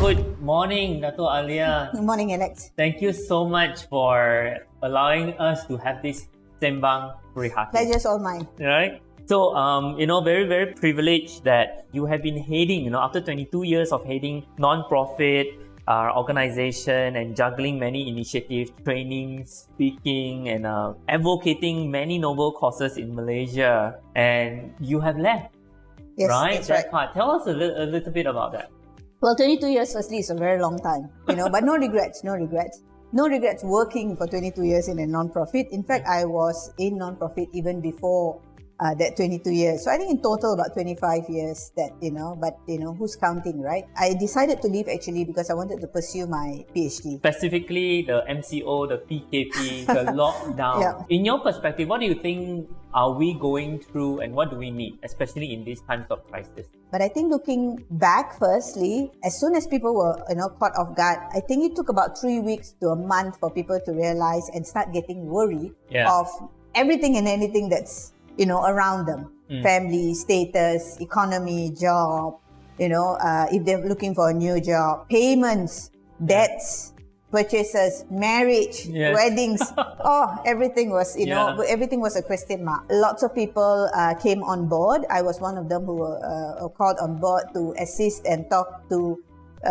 Good morning, Dato Aliyah. Good morning, Alex. Thank you so much for allowing us to have this Sembang Perihati. Pleasure's all mine. Right? So, very, very privileged that you have been heading, after 22 years of heading non-profit organization and juggling many initiatives, training, speaking, and advocating many noble causes in Malaysia. And you have left, Yes, right? that's That right. part. Tell us a little bit about that. Well, 22 years, firstly, is a very long time, but no regrets. No regrets working for 22 years in a non-profit. In fact, I was in non-profit even before that 22 years. So I think in total about 25 years but who's counting, right? I decided to leave actually because I wanted to pursue my PhD. Specifically, the MCO, the PKP, the lockdown. Yeah. In your perspective, what do you think are we going through and what do we need, especially in these times of crisis? But I think looking back, firstly, as soon as people were caught off guard, I think it took about 3 weeks to a month for people to realize and start getting worried of everything and anything that's around them. Family, status, economy, job, if they're looking for a new job, payments, debts, purchases, marriage, weddings. Everything was, everything was a question mark. Lots of people came on board. I was one of them who were called on board to assist and talk to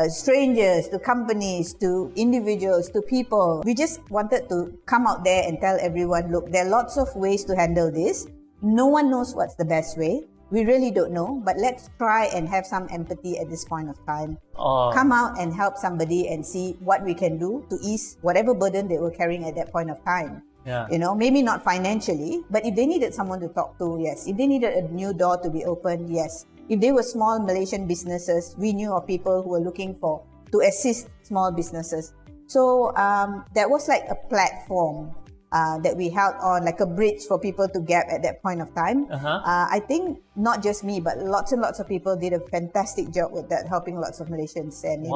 strangers, to companies, to individuals, to people. We just wanted to come out there and tell everyone, look, there are lots of ways to handle this. No one knows what's the best way. We really don't know, but let's try and have some empathy at this point of time. Come out and help somebody and see what we can do to ease whatever burden they were carrying at that point of time. Maybe not financially, but if they needed someone to talk to, yes. If they needed a new door to be opened, yes. If they were small Malaysian businesses, we knew of people who were looking to assist small businesses. So that was like a platform that we held on, like a bridge for people to gap at that point of time. I think not just me, but lots and lots of people did a fantastic job with that, helping lots of Malaysians. And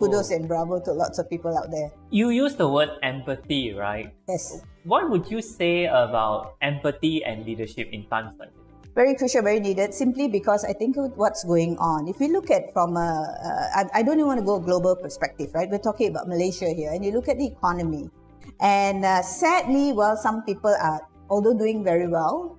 kudos and bravo to lots of people out there. You used the word empathy, right? Yes. What would you say about empathy and leadership in times like this? Very crucial, very needed, simply because I think what's going on, if we look at from I don't even want to go global perspective, right? We're talking about Malaysia here, and you look at the economy. And sadly, some people are, although doing very well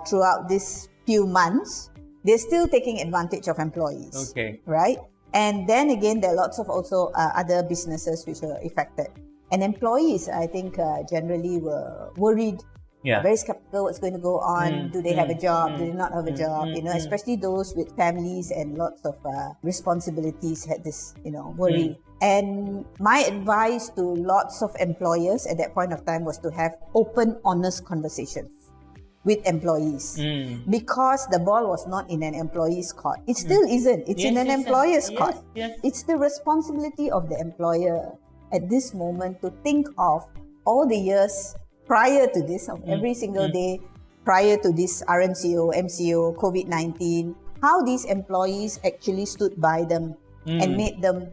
throughout these few months, they're still taking advantage of employees. Okay. Right? And then again, there are lots of also other businesses which are affected. And employees, I think, generally were worried, very skeptical what's going to go on. Do they have a job? Do they not have a job? Especially those with families and lots of responsibilities had this, worry. And my advice to lots of employers at that point of time was to have open, honest conversations with employees. Because the ball was not in an employee's court. It still isn't. It's in an employer's court. It's the responsibility of the employer at this moment to think of all the years prior to this, of every single day prior to this RMCO, MCO, COVID-19, how these employees actually stood by them and made them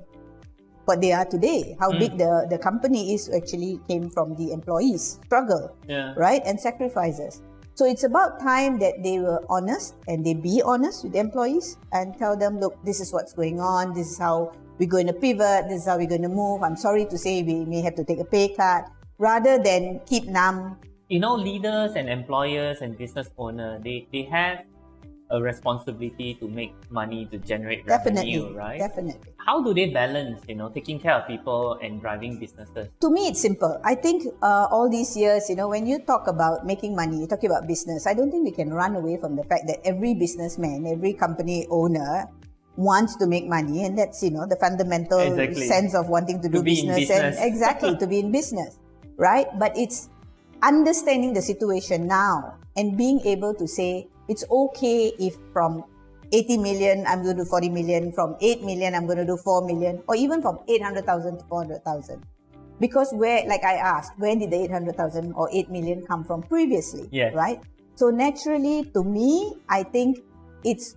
what they are today. How big the company is actually came from the employees' struggle, right? And sacrifices. So it's about time that they were honest and they be honest with the employees and tell them, look, this is what's going on. This is how we're going to pivot. This is how we're going to move. I'm sorry to say we may have to take a pay cut, rather than keep numb. Leaders and employers and business owners, they have a responsibility to make money, to generate revenue, right? Definitely. How do they balance, taking care of people and driving businesses? To me, it's simple. I think all these years, when you talk about making money, you're talking about business. I don't think we can run away from the fact that every businessman, every company owner wants to make money, and that's, the fundamental sense of wanting to do business. And exactly, to be in business, right? But it's understanding the situation now and being able to say, it's okay if from 80 million, I'm going to do 40 million. From 8 million, I'm going to do 4 million. Or even from 800,000 to 400,000. Because like I asked, where did the 800,000 or 8 million come from previously? Right? So naturally, to me, I think it's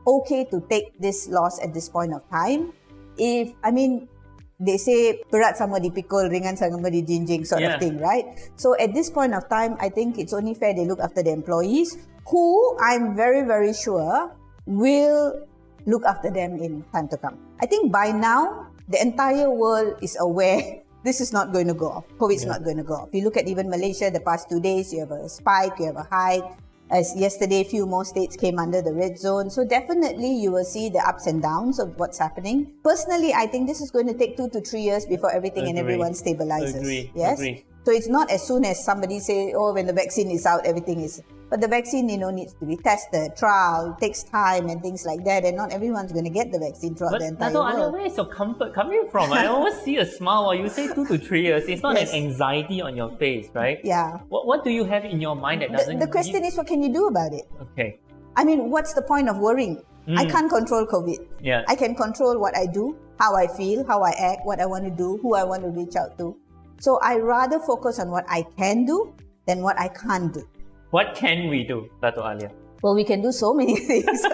okay to take this loss at this point of time. They say, berat sama dipikul, ringan sama dijinjing sort of thing, right? So at this point of time, I think it's only fair they look after the employees, who I'm very, very sure will look after them in time to come. I think by now, the entire world is aware this is not going to go off. COVID's not going to go off. You look at even Malaysia, the past 2 days, you have a spike, you have a hike. As yesterday, a few more states came under the red zone. So definitely you will see the ups and downs of what's happening. Personally, I think this is going to take 2 to 3 years before everything and everyone stabilizes. Yes? So it's not as soon as somebody say, oh, when the vaccine is out, everything is... But the vaccine, needs to be tested, trial, takes time and things like that. And not everyone's going to get the vaccine throughout the entire world. But where is your comfort coming from? I always see a smile while you say 2 to 3 years. It's not an anxiety on your face, right? Yeah. What do you have in your mind that doesn't... The question is, what can you do about it? Okay. I mean, what's the point of worrying? I can't control COVID. Yeah. I can control what I do, how I feel, how I act, what I want to do, who I want to reach out to. So I rather focus on what I can do than what I can't do. What can we do, Dato Aliyah? Well, we can do so many things.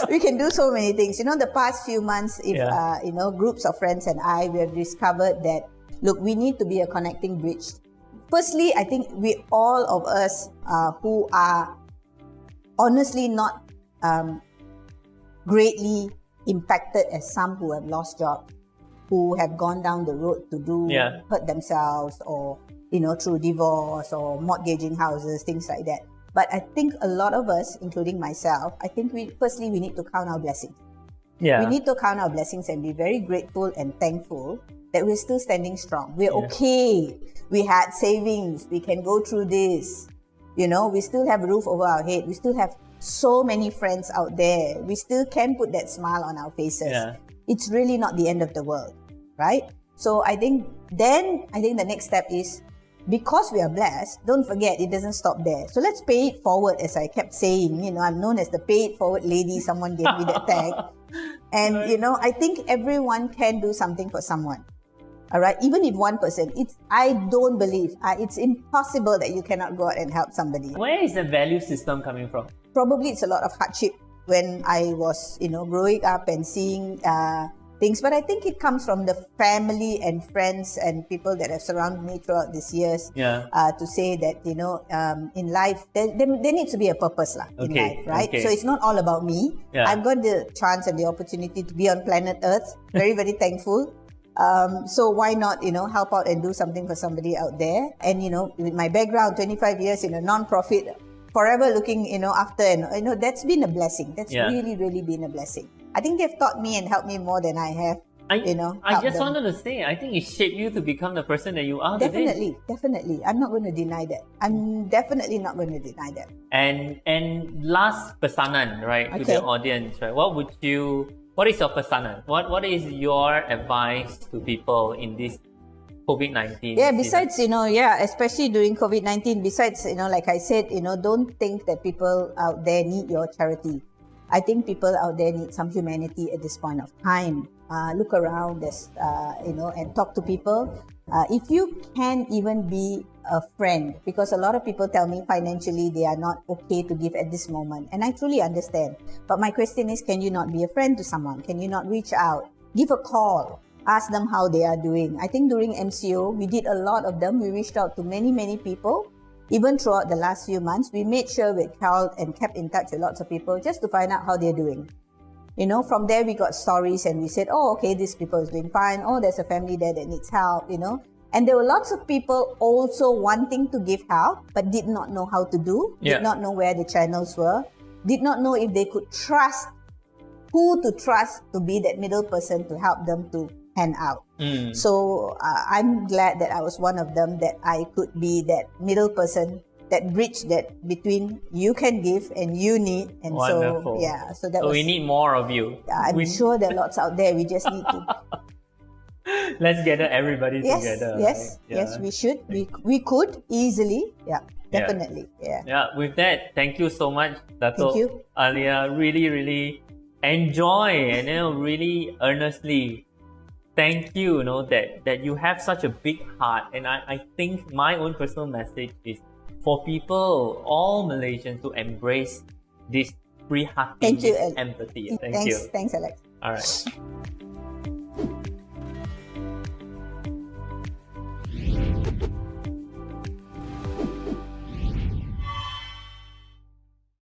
We can do so many things. The past few months, groups of friends and we have discovered that, look, we need to be a connecting bridge. Firstly, I think all of us who are honestly not greatly impacted as some who have lost jobs, who have gone down the road to hurt themselves or, through divorce or mortgaging houses, things like that. But I think a lot of us, including myself, I think we need to count our blessings. Yeah. We need to count our blessings and be very grateful and thankful that we're still standing strong. We're okay. We had savings. We can go through this. We still have a roof over our head. We still have so many friends out there. We still can put that smile on our faces. Yeah. It's really not the end of the world, right? So I think the next step is, because we are blessed, don't forget, it doesn't stop there. So let's pay it forward, as I kept saying. I'm known as the pay it forward lady. Someone gave me that tag. And, I think everyone can do something for someone. All right? Even if one person, I don't believe, it's impossible that you cannot go out and help somebody. Where is the value system coming from? Probably it's a lot of hardship when I was, growing up and seeing things. But I think it comes from the family and friends and people that have surrounded me throughout these years to say that, in life, there needs to be a purpose in life, right? Okay. So it's not all about me. Yeah. I've got the chance and the opportunity to be on planet Earth. Very, very thankful. So why not, help out and do something for somebody out there? And, with my background, 25 years in a non-profit, forever looking, after, and, that's been a blessing. That's really, really been a blessing. I think they've taught me and helped me more than I have, I just wanted to say, I think it shaped you to become the person that you are today. Definitely. I'm not going to deny that. I'm definitely not going to deny that. And last pesanan, right, to the audience, right? What is your pesanan? What is your advice to people in this COVID-19? Yeah, besides, especially during COVID-19, besides, like I said, don't think that people out there need your charity. I think people out there need some humanity at this point of time. Look around, and talk to people. If you can even be a friend, because a lot of people tell me financially they are not okay to give at this moment. And I truly understand. But my question is, can you not be a friend to someone? Can you not reach out? Give a call. Ask them how they are doing. I think during MCO, we did a lot of them. We reached out to many, many people. Even throughout the last few months, we made sure we called and kept in touch with lots of people just to find out how they're doing. From there, we got stories and we said, oh, okay, this people is doing fine. Oh, there's a family there that needs help, And there were lots of people also wanting to give help, but did not know how to do, did not know where the channels were, did not know if they could trust, who to trust to be that middle person to help them to hand out. So I'm glad that I was one of them, that I could be that middle person, that bridge that between you can give and you need. And wonderful. So we need more of you. I'm sure there are lots out there. We just need to. Let's gather everybody together. Yes, right? Yes, we should. We could easily. Yeah, definitely. Yeah. With that, thank you so much, Dato Aliyah. Really, really enjoy and really earnestly thank you. That you have such a big heart, and I think my own personal message is for people, all Malaysians, to embrace this free hearted empathy. Thank you. Thanks, Alex. All right.